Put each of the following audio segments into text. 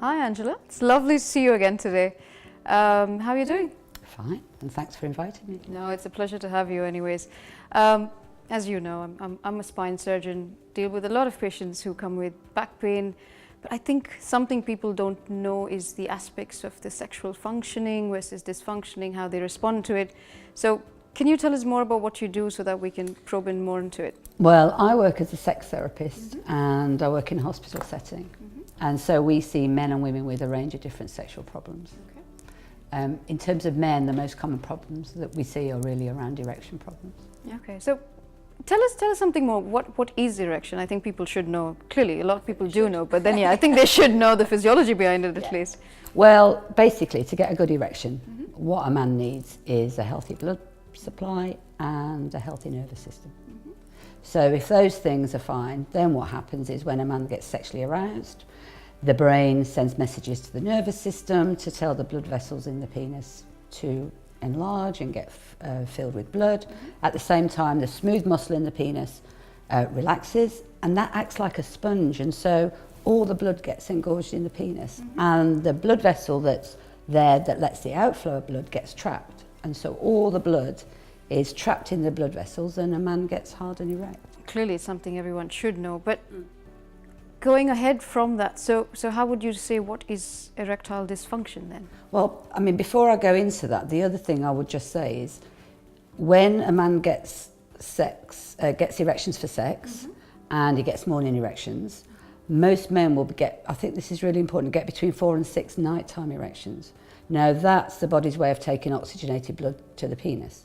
Hi Angela, it's lovely to see you again today. How are you doing? Fine, and thanks for inviting me. No, it's a pleasure to have you anyways. As you know, I'm a spine surgeon, deal with a lot of patients who come with back pain, but I think something people don't know is the aspects of the sexual functioning versus dysfunctioning, how they respond to it. So can you tell us more about what you do so that we can probe in more into it? Well, I work as a sex therapist and I work in a hospital setting. And so we see men and women with a range of different sexual problems. Okay. In terms of men, the most common problems that we see are really around erection problems. Okay, so tell us something more. What is erection? I think people should know. Clearly, a lot of people do know, but then I think they should know the physiology behind it at least. Well, basically, to get a good erection, what a man needs is a healthy blood supply and a healthy nervous system. So if those things are fine, then what happens is when a man gets sexually aroused, the brain sends messages to the nervous system to tell the blood vessels in the penis to enlarge and get filled with blood. At the same time, the smooth muscle in the penis relaxes, and that acts like a sponge, and so all the blood gets engorged in the penis, and the blood vessel that's there that lets the outflow of blood gets trapped, and so all the blood is trapped in the blood vessels and a man gets hard and erect. Clearly it's something everyone should know, but going ahead from that, so how would you say what is erectile dysfunction then? Well, I mean, before I go into that, the other thing I would just say is when a man gets erections for sex and he gets morning erections, most men will get, I think this is really important, get between 4 and 6 nighttime erections. Now that's the body's way of taking oxygenated blood to the penis.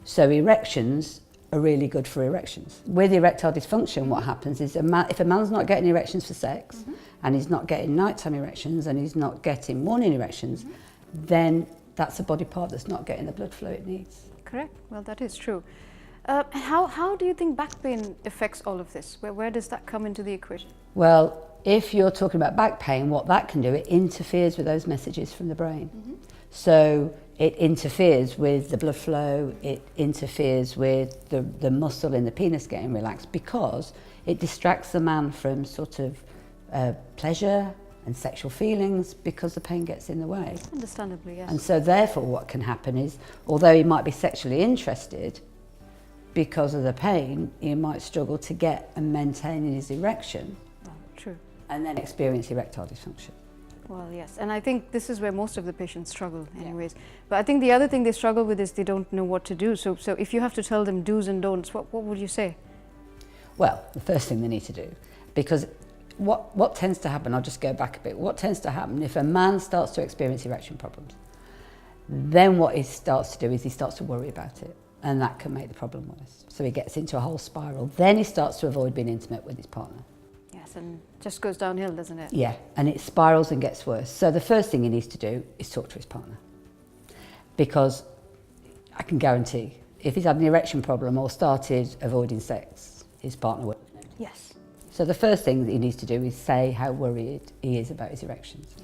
So erections are really good for erections. With erectile dysfunction, what happens is if a man's not getting erections for sex and he's not getting nighttime erections and he's not getting morning erections, then that's a body part that's not getting the blood flow it needs. Correct. Well, that is true. How do you think back pain affects all of this? Where does that come into the equation? Well, if you're talking about back pain, what that can do, it interferes with those messages from the brain. So it interferes with the blood flow, it interferes with the muscle in the penis getting relaxed because it distracts the man from sort of pleasure and sexual feelings because the pain gets in the way. Understandably, yes. And so therefore what can happen is, although he might be sexually interested, because of the pain, he might struggle to get and maintain his erection. Well, true. And then experience erectile dysfunction. Well, yes, and I think this is where most of the patients struggle anyways. But I think the other thing they struggle with is they don't know what to do. So if you have to tell them do's and don'ts, what would you say? Well, the first thing they need to do, because what tends to happen, I'll just go back a bit, what tends to happen if a man starts to experience erection problems, then what he starts to do is he starts to worry about it, and that can make the problem worse. So he gets into a whole spiral. Then he starts to avoid being intimate with his partner. Yes, and just goes downhill, doesn't it? Yeah, and it spirals and gets worse. So the first thing he needs to do is talk to his partner. Because I can guarantee, if he's had an erection problem or started avoiding sex, his partner will. Yes. So the first thing that he needs to do is say how worried he is about his erections.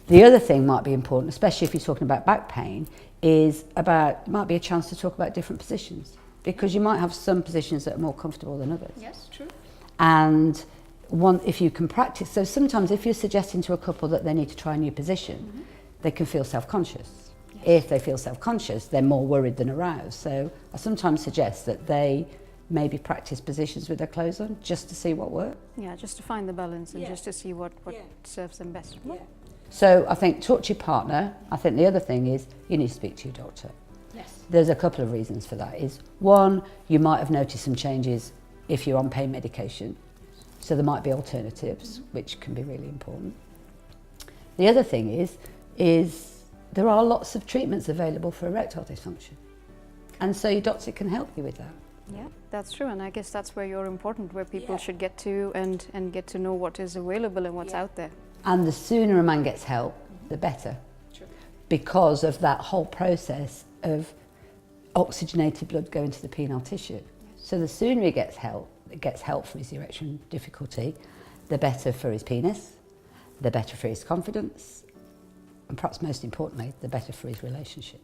The other thing might be important, especially if you're talking about back pain, might be a chance to talk about different positions. Because you might have some positions that are more comfortable than others. Yes, true. And if you can practice, so sometimes if you're suggesting to a couple that they need to try a new position, they can feel self-conscious. Yes. If they feel self-conscious, they're more worried than aroused. So I sometimes suggest that they maybe practice positions with their clothes on just to see what works. Yeah, just to find the balance and just to see what serves them best. Yeah. So I think talk to your partner. I think the other thing is you need to speak to your doctor. Yes. There's a couple of reasons for that. One, you might have noticed some changes if you're on pain medication. So there might be alternatives, which can be really important. The other thing is there are lots of treatments available for erectile dysfunction. And so your doctor can help you with that. Yeah, that's true. And I guess that's where you're important, where people should get to and get to know what is available and what's out there. And the sooner a man gets help, the better. True. Because of that whole process of oxygenated blood going to the penile tissue. Yes. So the sooner he gets help for his erection difficulty, the better for his penis, the better for his confidence, and perhaps most importantly, the better for his relationship.